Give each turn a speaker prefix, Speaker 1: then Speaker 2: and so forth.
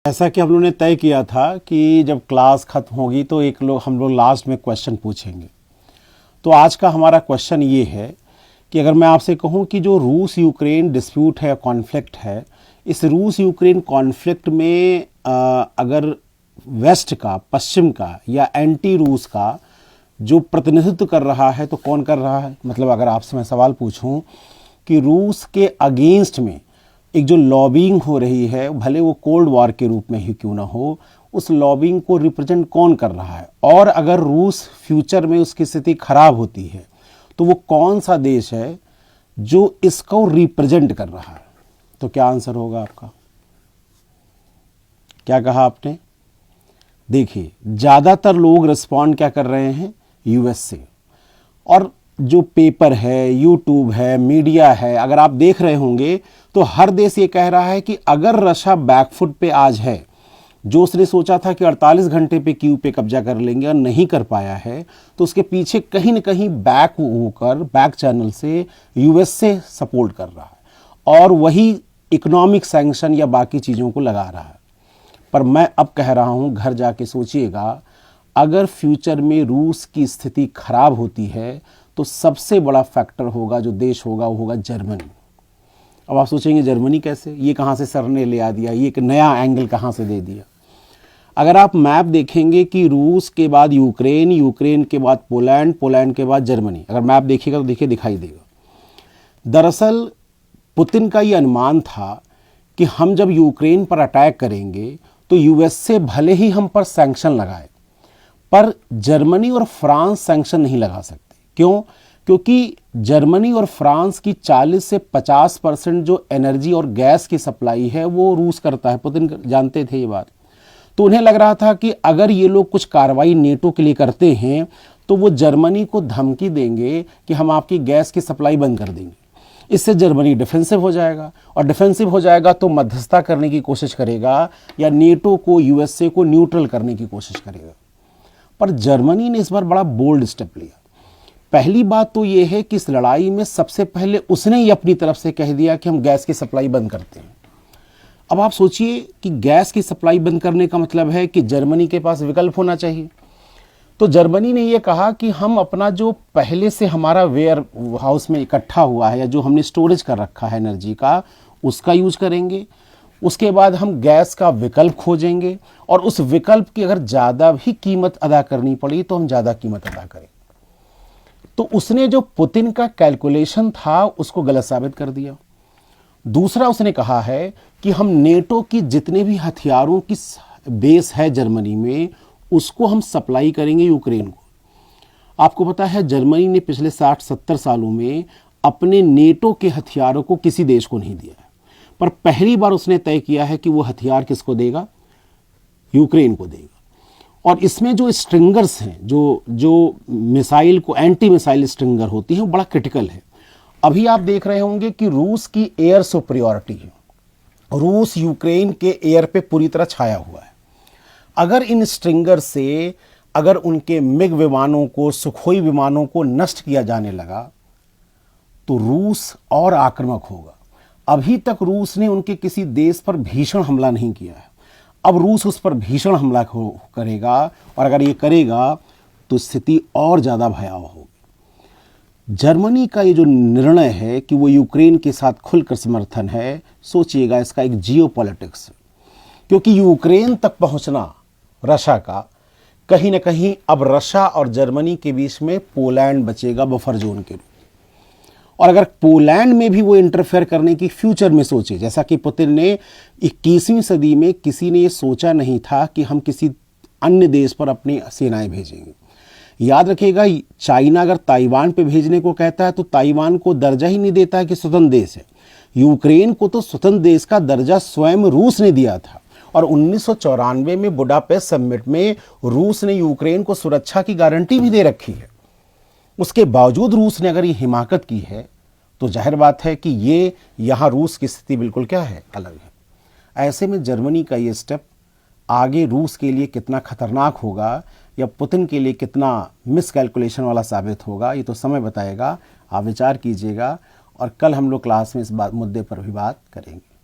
Speaker 1: ऐसा कि हम लोगों ने तय किया था कि जब क्लास खत्म होगी तो हम लोग लास्ट में क्वेश्चन पूछेंगे। तो आज का हमारा क्वेश्चन ये है कि अगर मैं आपसे कहूँ कि जो रूस यूक्रेन डिस्प्यूट है, कॉन्फ्लिक्ट है, इस रूस यूक्रेन कॉन्फ्लिक्ट में अगर वेस्ट का, पश्चिम का या एंटी रूस का जो प्रतिनिधित्व कर रहा है तो कौन कर रहा है। मतलब अगर आपसे मैं सवाल पूछूं कि रूस के अगेंस्ट में एक जो लॉबिंग हो रही है, भले वो कोल्ड वॉर के रूप में ही क्यों ना हो, उस लॉबिंग को रिप्रेजेंट कौन कर रहा है, और अगर रूस फ्यूचर में उसकी स्थिति खराब होती है तो वो कौन सा देश है जो इसको रिप्रेजेंट कर रहा है। तो क्या आंसर होगा आपका? क्या कहा आपने? देखिए, ज़्यादातर लोग रिस्पॉन्ड क्या कर रहे हैं? यूएस से। और जो पेपर है, यूट्यूब है, मीडिया है, अगर आप देख रहे होंगे तो हर देश ये कह रहा है कि अगर रशिया बैकफुट पे आज है, जो उसने सोचा था कि 48 घंटे पे कीव पे कब्जा कर लेंगे और नहीं कर पाया है, तो उसके पीछे कहीं ना कहीं बैक चैनल से यूएस से सपोर्ट कर रहा है और वही इकोनॉमिक सैंक्शन या बाकी चीज़ों को लगा रहा है। पर मैं अब कह रहा हूं, घर जाके सोचिएगा, अगर फ्यूचर में रूस की स्थिति खराब होती है तो सबसे बड़ा फैक्टर होगा, जो देश होगा, वो होगा जर्मनी। अब आप सोचेंगे जर्मनी कैसे, ये कहाँ से सर ने ले आ दिया, ये एक नया एंगल कहाँ से दे दिया। अगर आप मैप देखेंगे कि रूस के बाद यूक्रेन, यूक्रेन के बाद पोलैंड, पोलैंड के बाद जर्मनी, अगर मैप देखिएगा तो देखिए दिखाई देगा। दरअसल पुतिन का ये अनुमान था कि हम जब यूक्रेन पर अटैक करेंगे तो यूएस से भले ही हम पर सैंक्शन लगाए, पर जर्मनी और फ्रांस सैंक्शन नहीं लगा सकते। क्यों? क्योंकि जर्मनी और फ्रांस की 40 से 50% जो एनर्जी और गैस की सप्लाई है वो रूस करता है। पुतिन जानते थे ये बात। तो उन्हें लग रहा था कि अगर ये लोग कुछ कार्रवाई नेटो के लिए करते हैं तो वो जर्मनी को धमकी देंगे कि हम आपकी गैस की सप्लाई बंद कर देंगे। इससे जर्मनी डिफेंसिव हो जाएगा, और डिफेंसिव हो जाएगा तो मध्यस्थता करने की कोशिश करेगा या नेटो को, यूएसए को न्यूट्रल करने की कोशिश करेगा। पर जर्मनी ने इस बार बड़ा बोल्ड स्टेप लिया। पहली बात तो यह है कि इस लड़ाई में सबसे पहले उसने ही अपनी तरफ से कह दिया कि हम गैस की सप्लाई बंद करते हैं। अब आप सोचिए कि गैस की सप्लाई बंद करने का मतलब है कि जर्मनी के पास विकल्प होना चाहिए। तो जर्मनी ने यह कहा कि हम अपना जो पहले से हमारा वेयर हाउस में इकट्ठा हुआ है या जो हमने स्टोरेज कर रखा है एनर्जी का, उसका यूज करेंगे। उसके बाद हम गैस का विकल्प खोजेंगे, और उस विकल्प की अगर ज़्यादा भी कीमत अदा करनी पड़ी तो हम ज़्यादा कीमत अदा करें। तो उसने जो पुतिन का कैलकुलेशन था उसको गलत साबित कर दिया। दूसरा, उसने कहा है कि हम नेटो की जितने भी हथियारों की बेस है जर्मनी में, उसको हम सप्लाई करेंगे यूक्रेन को। आपको पता है जर्मनी ने पिछले 60-70 सालों में अपने नेटो के हथियारों को किसी देश को नहीं दिया है, पर पहली बार उसने तय किया है कि वो हथियार किसको देगा? यूक्रेन को देगा। और इसमें जो स्ट्रिंगर्स हैं, जो मिसाइल को, एंटी मिसाइल स्ट्रिंगर होती है, वो बड़ा क्रिटिकल है। अभी आप देख रहे होंगे कि रूस की एयर सुपरियॉरिटी है, रूस यूक्रेन के एयर पे पूरी तरह छाया हुआ है। अगर इन स्ट्रिंगर से अगर उनके मिग विमानों को, सुखोई विमानों को नष्ट किया जाने लगा तो रूस और आक्रामक होगा। अभी तक रूस ने उनके किसी देश पर भीषण हमला नहीं किया है, अब रूस उस पर भीषण हमला करेगा, और अगर ये करेगा तो स्थिति और ज़्यादा भयावह होगी। जर्मनी का ये जो निर्णय है कि वो यूक्रेन के साथ खुलकर समर्थन है, सोचिएगा इसका एक जियोपॉलिटिक्स, क्योंकि यूक्रेन तक पहुंचना रशिया का, कहीं ना कहीं अब रशिया और जर्मनी के बीच में पोलैंड बचेगा बफर जोन के रूप। और अगर पोलैंड में भी वो इंटरफेयर करने की फ्यूचर में सोचे, जैसा कि पुतिन ने 21वीं सदी में, किसी ने ये सोचा नहीं था कि हम किसी अन्य देश पर अपनी सेनाएं भेजेंगे। याद रखिएगा, चाइना अगर ताइवान पे भेजने को कहता है तो ताइवान को दर्जा ही नहीं देता है कि स्वतंत्र देश है। यूक्रेन को तो स्वतंत्र देश का दर्जा स्वयं रूस ने दिया था, और 1994 में बुडापेस्ट समिट में रूस ने यूक्रेन को सुरक्षा की गारंटी भी दे रखी है। उसके बावजूद रूस ने अगर ये हिमाकत की है तो जाहिर बात है कि ये यहाँ रूस की स्थिति बिल्कुल क्या है, अलग है। ऐसे में जर्मनी का ये स्टेप आगे रूस के लिए कितना खतरनाक होगा या पुतिन के लिए कितना मिसकैलकुलेशन वाला साबित होगा, ये तो समय बताएगा। आप विचार कीजिएगा, और कल हम लोग क्लास में इस मुद्दे पर भी बात करेंगे।